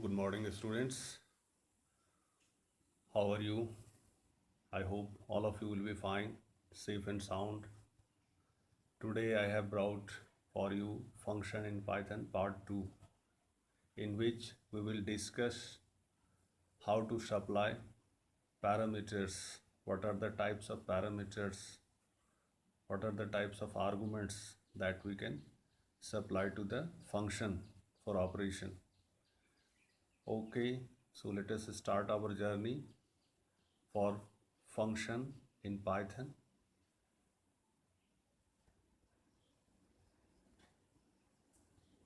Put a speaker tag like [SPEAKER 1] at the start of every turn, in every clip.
[SPEAKER 1] Good morning, students. How are you? I hope all of you will be fine, safe and sound. Today I have brought for you Function in Python Part 2, in which we will discuss how to supply parameters, what are the types of parameters, what are the types of arguments that we can supply to the function for operation. Okay, so let us start our journey for function in Python.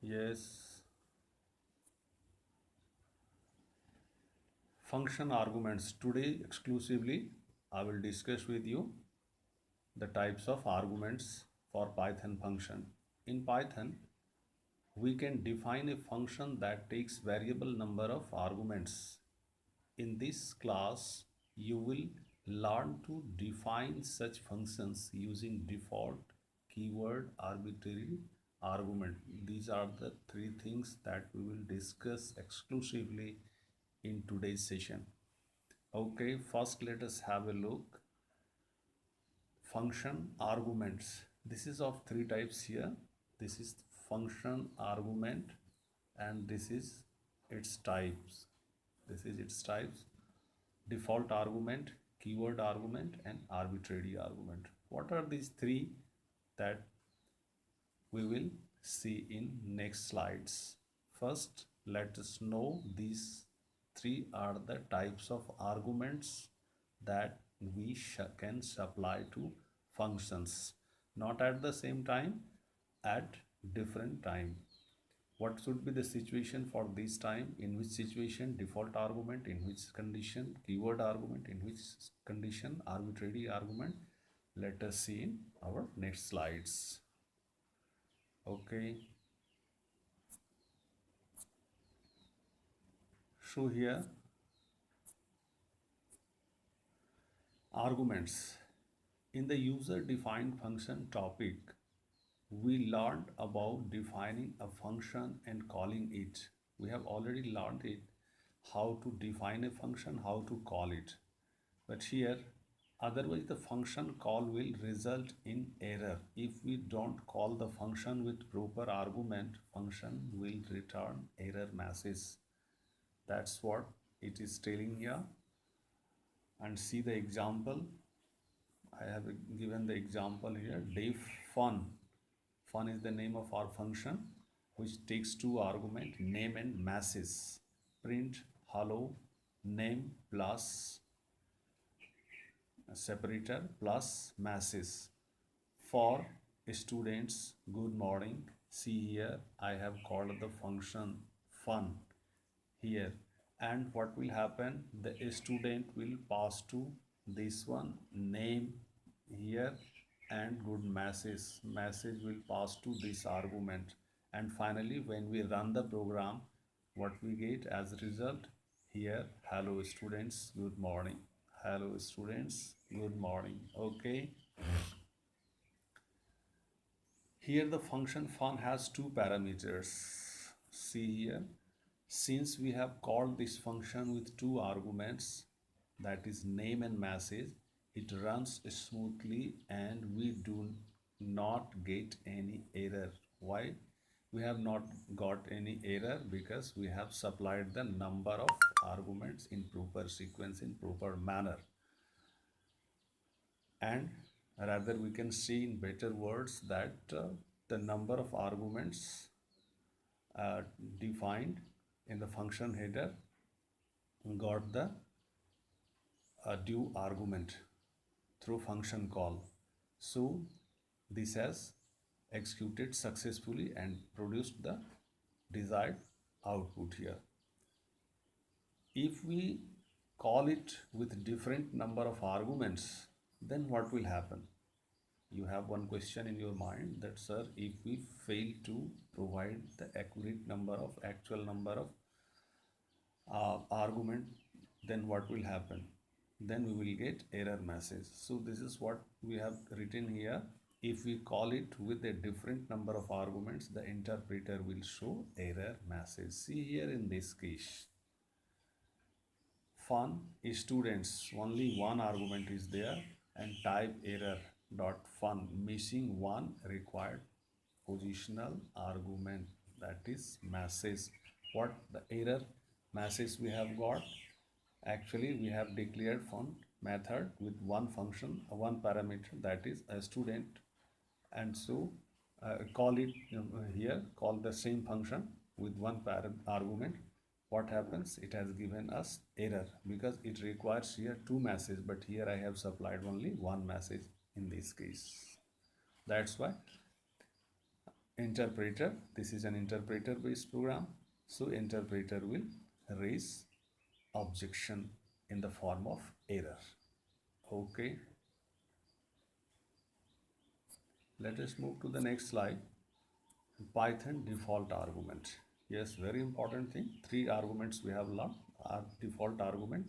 [SPEAKER 1] Yes, function arguments. Today exclusively I will discuss with you the types of arguments for Python function. In Python, we can define a function that takes variable number of arguments. In this class, you will learn to define such functions using default, keyword, arbitrary, argument. These are the three things that we will discuss exclusively in today's session. Okay, first let us have a look. Function arguments. This is of three types here. This is function argument and this is its types. This is its types. Default argument, keyword argument and arbitrary argument. What are these three that we will see in next slides? First, let us know these three are the types of arguments that we can supply to functions, not at the same time, at different time. What should be the situation for this time? In which situation default argument, in which condition keyword argument, in which condition arbitrary argument? Let us see in our next slides. Okay, so here arguments. In the user defined function topic, we learned about defining a function and calling it. We have already learned it, how to define a function, how to call it. But here, otherwise the function call will result in error. If we don't call the function with proper argument, function will return error message. That's what it is telling here. And see the example. I have given the example here. Def fun. Fun is the name of our function, which takes two arguments, name and message. Print hello name plus separator plus message. For students, good morning. See here, I have called the function fun here, and what will happen, the student will pass to this one name here and good message will pass to this argument, and finally when we run the program, what we get as a result here, hello students, good morning. Hello students, good morning. Okay, here the function fun has two parameters. See here, since we have called this function with two arguments, that is name and message, it runs smoothly and we do not get any error. Why? We have not got any error because we have supplied the number of arguments in proper sequence, in proper manner. And rather we can see in better words that the number of arguments defined in the function header got the due argument through function call. So this has executed successfully and produced the desired output here. If we call it with different number of arguments, then what will happen? You have one question in your mind that, sir, if we fail to provide the accurate number of actual number of argument, then what will happen? Then we will get error message. So this is what we have written here. If we call it with a different number of arguments, the interpreter will show error message. See here in this case, fun students, only one argument is there, and type error dot fun, missing one required positional argument, that is message. What the error message we have got? Actually, we have declared fun method with one function, one parameter, that is a student, and so call it here, call the same function with one argument. What happens? It has given us error because it requires here two messages, but here I have supplied only one message in this case. That's why interpreter, this is an interpreter based program, so interpreter will raise objection in the form of error. Okay, let us move to the next slide. Python default argument. Yes, very important thing. Three arguments we have learned are default argument,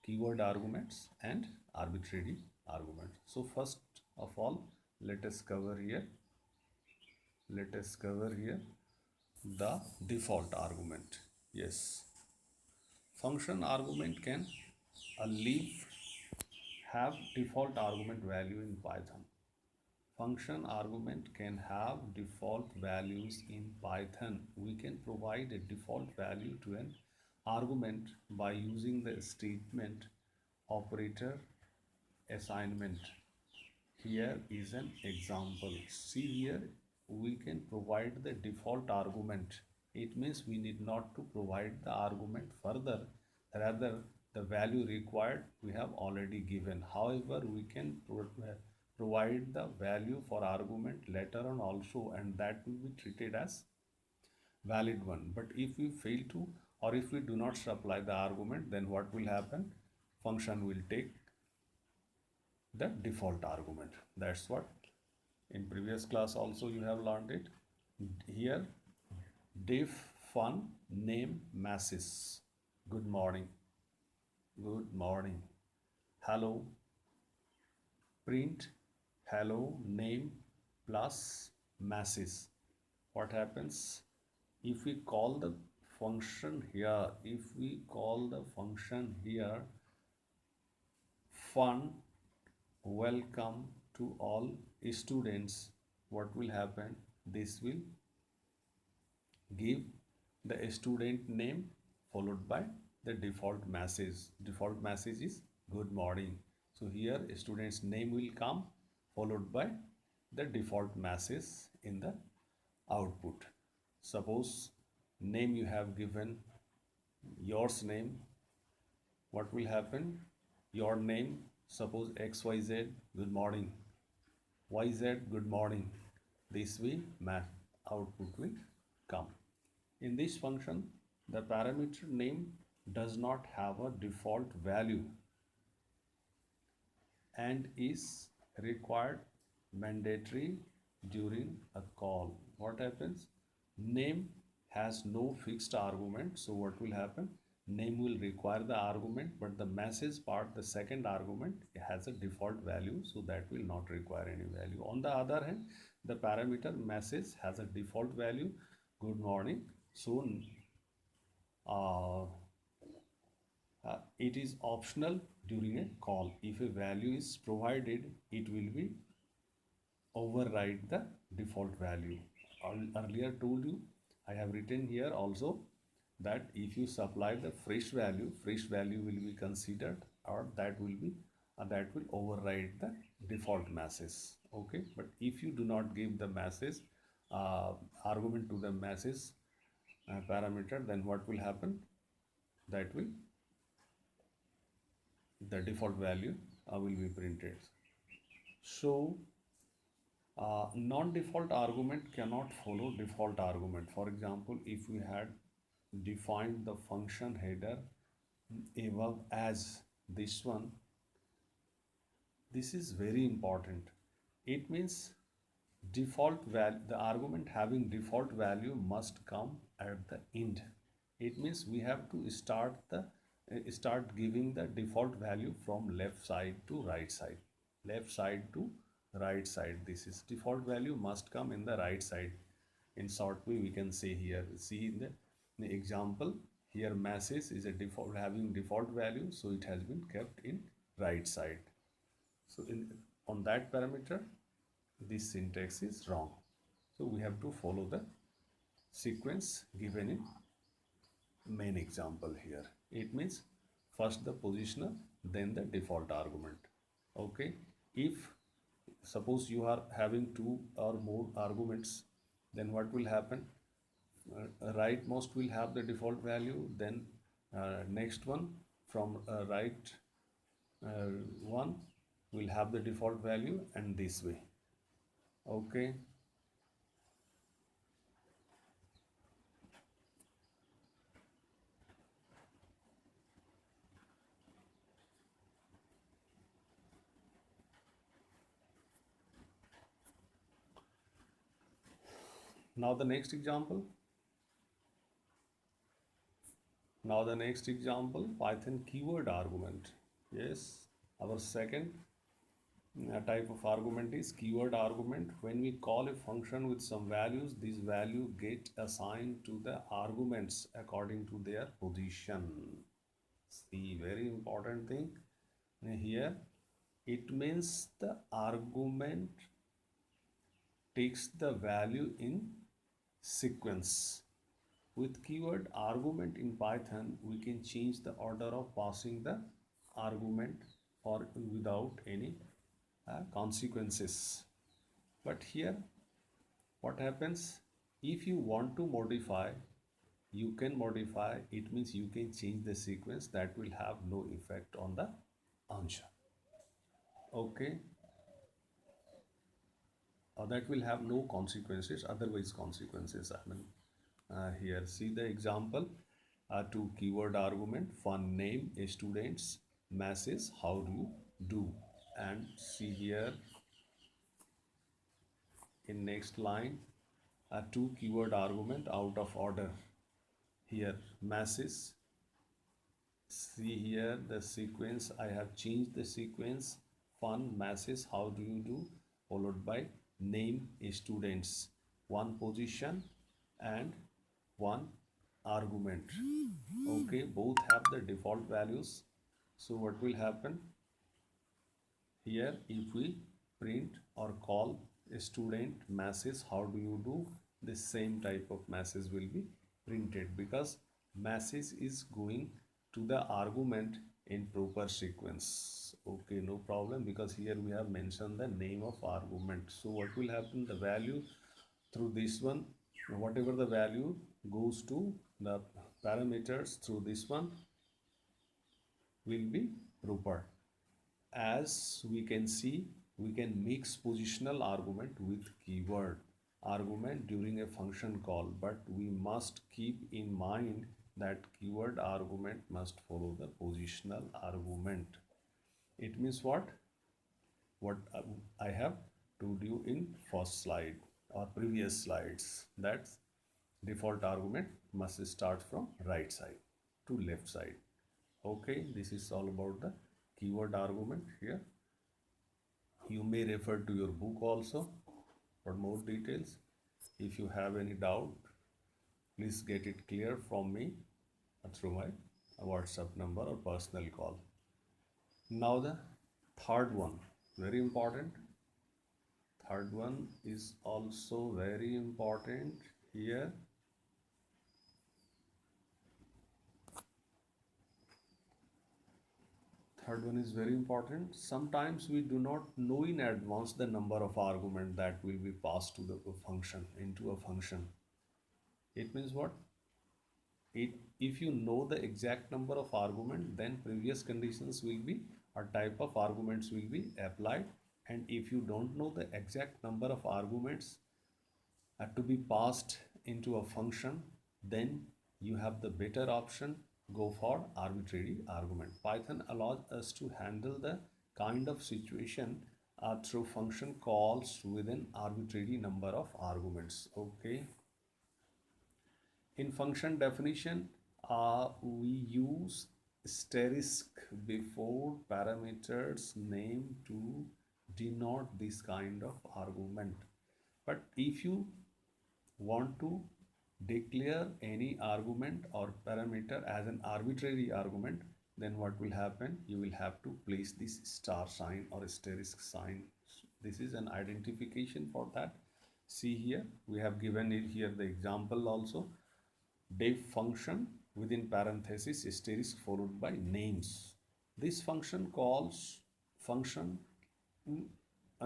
[SPEAKER 1] keyword arguments, and arbitrary arguments. So first of all, let us cover here the default argument. Yes, function argument can leave have default argument value in Python. Function argument can have default values in Python. We can provide a default value to an argument by using the statement operator assignment. Here is an example. See here, we can provide the default argument. It means we need not to provide the argument further, rather the value required we have already given. However, we can provide the value for argument later on also, and that will be treated as valid one. But if we fail to, or if we do not supply the argument, then what will happen? Function will take the default argument. That's what in previous class also you have learned it. Here diff fun name masses. Good morning, hello, print hello name plus masses. What happens if we call the function here? If we call the function here fun welcome to all students, what will happen? This will give the student name followed by the default message. Default message is good morning. So here student's name will come followed by the default message in the output. Suppose name you have given yours name, what will happen? Your name, suppose XYZ, good morning, YZ, good morning. This way output will come. In this function, the parameter name does not have a default value and is required mandatory during a call. What happens? Name has no fixed argument, so what will happen? Name will require the argument, but the message part, the second argument, has a default value, so that will not require any value. On the other hand, the parameter message has a default value, good morning. So it is optional during a call. If a value is provided, it will be override the default value. Earlier told you, I have written here also that if you supply the fresh value will be considered, or that will override the default message. Okay, but if you do not give the message argument to the message parameter, then what will happen? That will the default value will be printed. So non-default argument cannot follow default argument. For example, if we had defined the function header above as this one, this is very important. It means default value, the argument having default value must come at the end. It means we have to start giving the default value from left side to right side, left side to right side. This is default value must come in the right side. In short way we can say here, see in the example here, message is a default having default value, so it has been kept in right side. So in on that parameter this syntax is wrong, so we have to follow the sequence given in main example here. It means first the positioner, then the default argument. Okay, if suppose you are having two or more arguments, then what will happen? Rightmost will have the default value, then next one from right one will have the default value, and this way. Okay. Now the next example. Now the next example, Python keyword argument. Yes, our second type of argument is keyword argument. When we call a function with some values, these values get assigned to the arguments according to their position. See, very important thing here. It means the argument takes the value in sequence. With keyword argument in Python, we can change the order of passing the argument or without any consequences. But here, what happens? If you want to modify, you can modify. It means you can change the sequence. That will have no effect on the answer. Okay. That will have no consequences, otherwise consequences. I mean, here see the example. To keyword argument, fun name, students, message, how do you do? And see here in next line, two keyword argument out of order. Here message. See here the sequence. I have changed the sequence. Fun, message, how do you do? Followed by name, students. One position and one argument. Okay, both have the default values. So what will happen here? If we print or call a student message, how do you do? The same type of message will be printed, because message is going to the argument in proper sequence. Okay, no problem, because here we have mentioned the name of argument. So what will happen? The value through this one, whatever the value goes to the parameters through this one will be proper. As we can see, we can mix positional argument with keyword argument during a function call, but we must keep in mind that keyword argument must follow the positional argument. It means what I have told you in first slide or previous slides, that default argument must start from right side to left side. Okay, this is all about the keyword argument here. You may refer to your book also for more details. If you have any doubt, please get it clear from me through my WhatsApp number or personal call. Now the third one, very important. Third one is also very important here. Third one is very important. Sometimes we do not know in advance the number of argument that will be passed to the function, into a function. It means what? If you know the exact number of argument, then previous conditions will be, or type of arguments will be applied. And if you don't know the exact number of arguments to be passed into a function, then you have the better option, go for arbitrary argument. Python allows us to handle the kind of situation through function calls with an arbitrary number of arguments. Okay. In function definition, we use asterisk before parameters name to denote this kind of argument. But if you want to declare any argument or parameter as an arbitrary argument, then what will happen? You will have to place this star sign or asterisk sign. This is an identification for that. See here, we have given it here the example also. Def function within parenthesis asterisk followed by names. This function calls function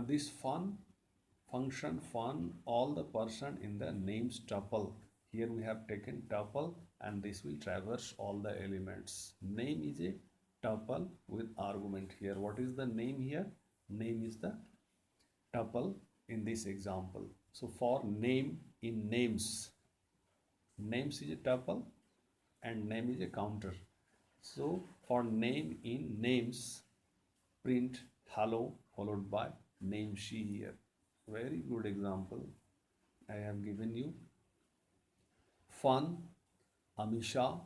[SPEAKER 1] this function fun all the person in the names tuple. Here we have taken tuple and this will traverse all the elements. Name is a tuple with argument here. What is the name here? Name is the tuple in this example. So for name in names, names is a tuple and name is a counter. So for name in names, print hello followed by name she here. Very good example I have given you. Fun, Amisha,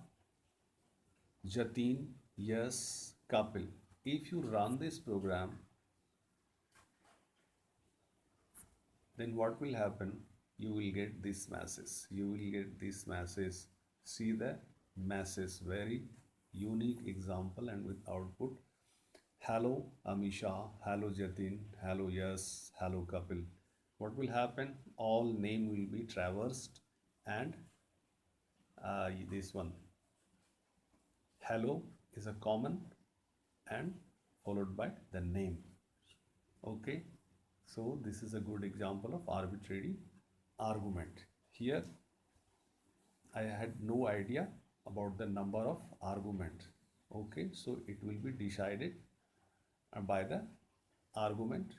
[SPEAKER 1] Jatin, yes, Kapil. If you run this program, then what will happen? You will get this message. You will get this message. See the message. Very unique example and with output. Hello Amisha, hello Jatin, hello yes, hello Kapil. What will happen? All name will be traversed and this one hello is a common and followed by the name. Okay, so this is a good example of arbitrary argument. Here I had no idea about the number of argument. Okay, so it will be decided by the argument,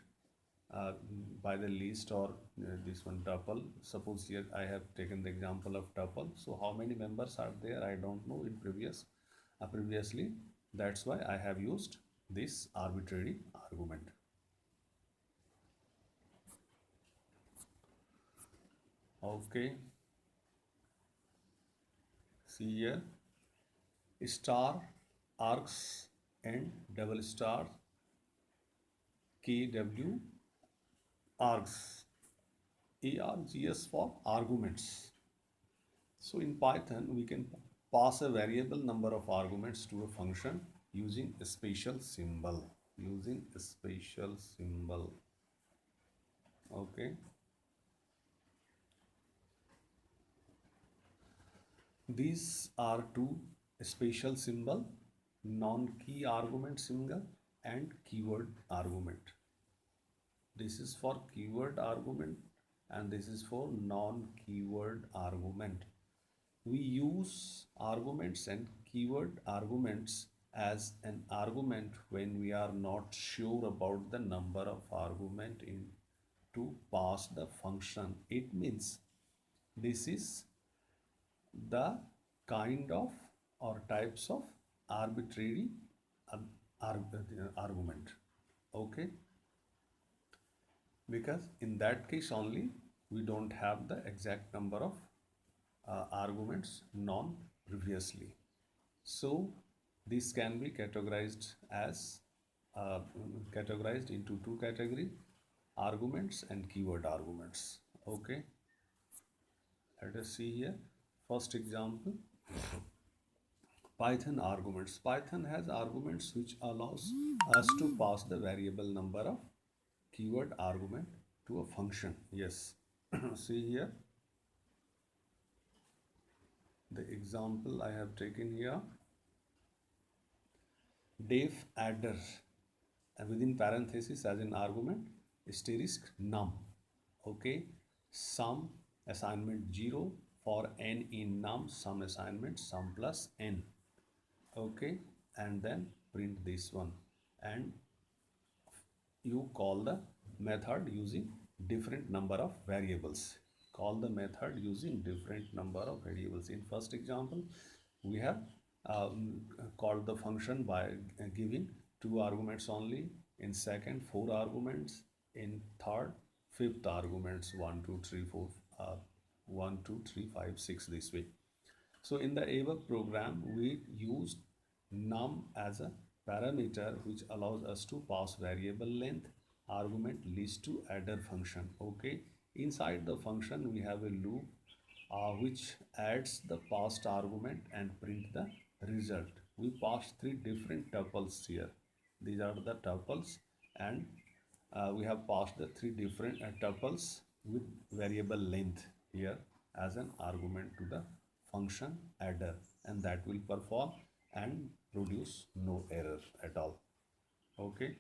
[SPEAKER 1] by the list or this one tuple. Suppose here I have taken the example of tuple. So how many members are there? I don't know in previously. That's why I have used this arbitrary argument. Okay. See here, star, arcs and double star, KW, args, ARGS for arguments. So in Python, we can pass a variable number of arguments to a function using a special symbol. Using a special symbol. Okay. These are two special symbol, non-key argument symbol and keyword argument. This is for keyword argument and this is for non-keyword argument. We use arguments and keyword arguments as an argument when we are not sure about the number of argument in to pass the function. It means this is the kind of or types of arbitrary argument. Okay, because in that case only we don't have the exact number of arguments known previously. So this can be categorized as categorized into two categories, arguments and keyword arguments. Okay, let us see here. First example, Python arguments. Python has arguments which allows us to pass the variable number of keyword argument to a function. Yes, see here the example I have taken here. Def adder and within parenthesis as an argument asterisk num. Okay, sum assignment 0 for n in num, sum assignment sum plus n. Okay, and then print this one and you call the method using different number of variables. Call the method using different number of variables. In first example, we have called the function by giving 2 arguments only. In second, 4 arguments. In third, 5th arguments 1, 2, 3, 4, 1, 2, 3, 5, 6 this way. So in the above program, we used num as a parameter which allows us to pass variable length argument leads to adder function. Okay, inside the function we have a loop which adds the passed argument and print the result. We pass three different tuples here. These are the tuples, and we have passed the three different tuples with variable length here as an argument to the function adder, and that will perform and produce no error at all. Okay.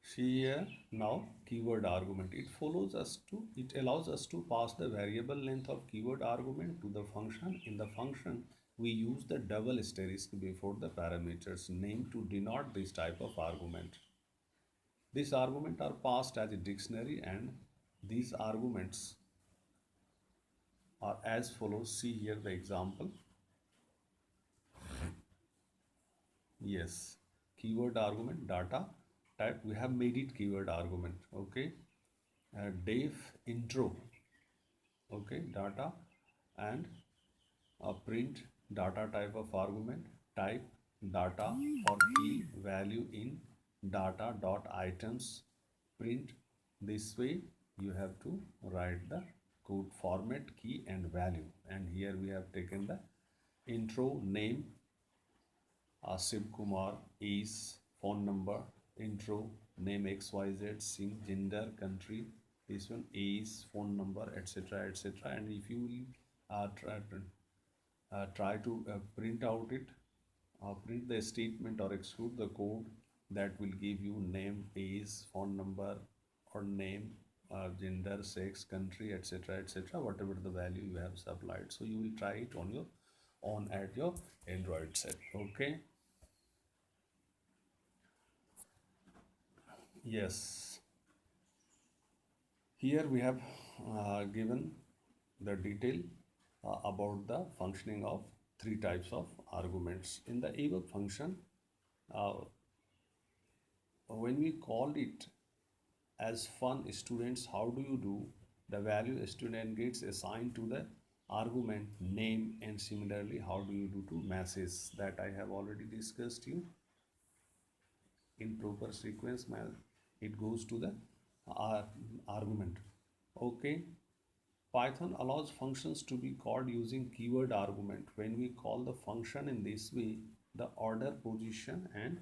[SPEAKER 1] See here now keyword argument. It allows us to pass the variable length of keyword argument to the function. In the function, we use the double asterisk before the parameters name to denote this type of argument. These arguments are passed as a dictionary, and these arguments are as follows. See here the example. Yes, keyword argument data type, we have made it keyword argument. Okay, def intro. Okay, data, and print data type of argument, type data or key value in data dot items, print. This way you have to write the code format, key and value, and here we have taken the intro name Asif Kumar, is phone number, intro name XYZ, sing gender, country, this one is phone number, etc., etc. And if you will try to print out it, print the statement or execute the code, that will give you name, age, phone number, or name, gender, sex, country, etc., etc., whatever the value you have supplied. So you will try it on your own at your Android set. Okay. Yes, here we have given the detail about the functioning of three types of arguments. In the above function, uh, when we call it as fun students, how do you do? The value student gets assigned to the argument name, and similarly, how do you do to masses? That I have already discussed you. In proper sequence, it goes to the argument. Okay. Python allows functions to be called using keyword argument. When we call the function in this way, the order, position and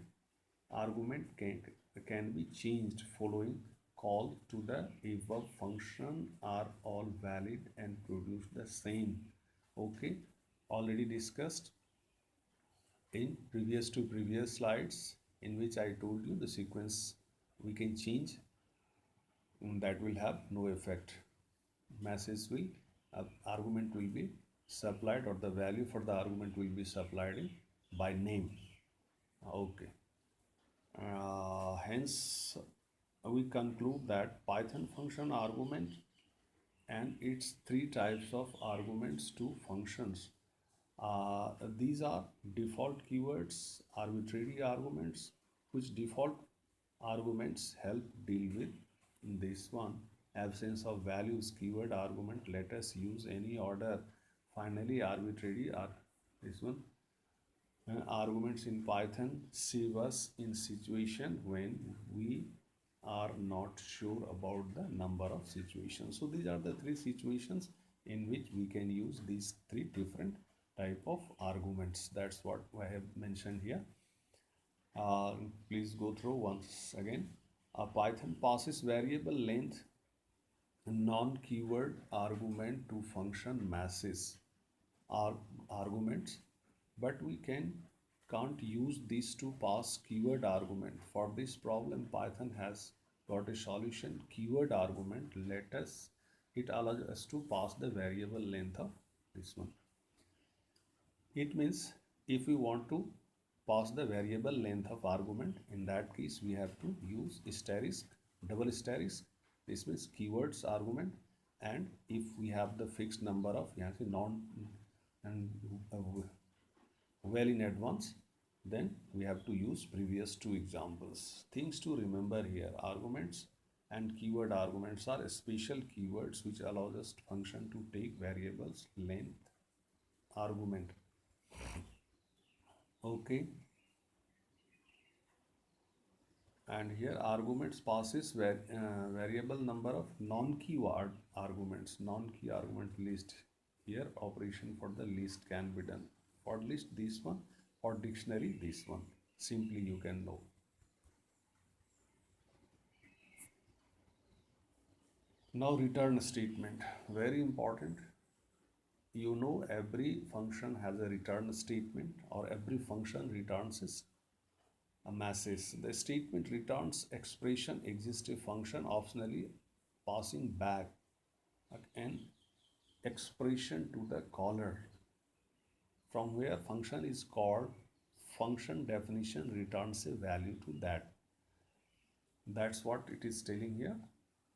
[SPEAKER 1] argument can be changed following call to the above function are all valid and produce the same. Okay, already discussed in previous slides, in which I told you the sequence we can change, that will have no effect. Message will argument will be supplied, or the value for the argument will be supplied in by name. Okay. Hence we conclude that Python function argument and its three types of arguments to functions. These are default keywords, arbitrary arguments, which default arguments help deal with this one. Absence of values, keyword argument, let us use any order. Finally, arbitrary are this one. Arguments in Python save us in situation when we are not sure about the number of situations. So these are the three situations in which we can use these three different type of arguments. That's what I have mentioned here. Please go through once again. Python passes variable length non-keyword argument to function masses are arguments, but we can't use these to pass keyword argument. For this problem, Python has got a solution. Keyword argument, it allows us to pass the variable length of this one. It means if we want to pass the variable length of argument, in that case we have to use asterisk, double asterisk. This means keywords argument, and if we have the fixed number of non and well in advance, then we have to use previous two examples. Things to remember here: arguments and keyword arguments are special keywords which allows us function to take variables length argument. Okay, and here arguments passes variable number of non-keyword arguments, non-key argument list. Here operation for the list can be done. For list this one, for dictionary this one. Simply you can know. Now return statement, very important. You know every function has a return statement, or every function returns a message. The statement returns expression exist a function optionally passing back an expression to the caller. From where function is called, function definition returns a value to that. That's what it is telling here.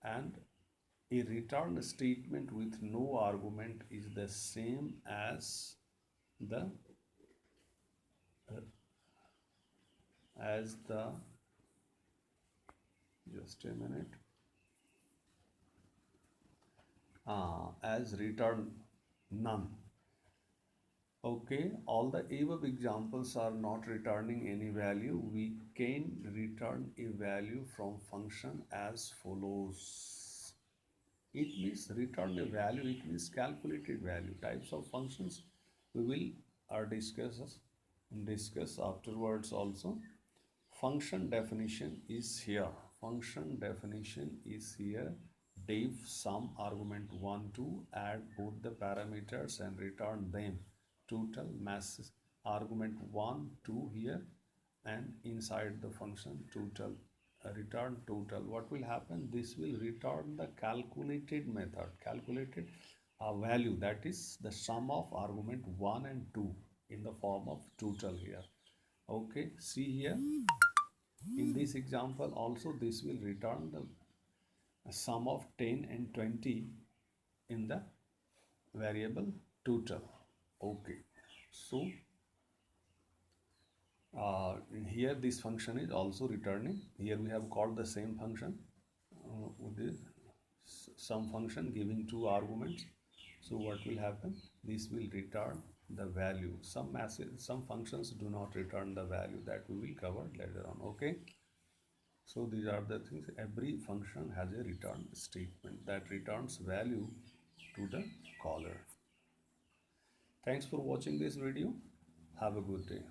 [SPEAKER 1] And a return statement with no argument is the same the as the just a minute as return none. Okay, all the above examples are not returning any value. We can return a value from function as follows. It means return a value, it means calculated value. Types of functions we will discuss afterwards also. Function definition is here. Function definition is here. Def sum argument 1 2, add both the parameters and return them. Total mass argument 1 2 here, and inside the function total return total. What will happen? This will return the calculated method, calculated value, that is the sum of argument 1 and 2 in the form of total here. Okay, see here in this example also this will return the sum of 10 and 20 in the variable total. Okay, so here this function is also returning. Here we have called the same function with this some function giving two arguments. So what will happen? This will return the value. Some functions do not return the value, that we will cover later on. Okay, so these are the things. Every function has a return statement that returns value to the caller. Thanks for watching this video. Have a good day.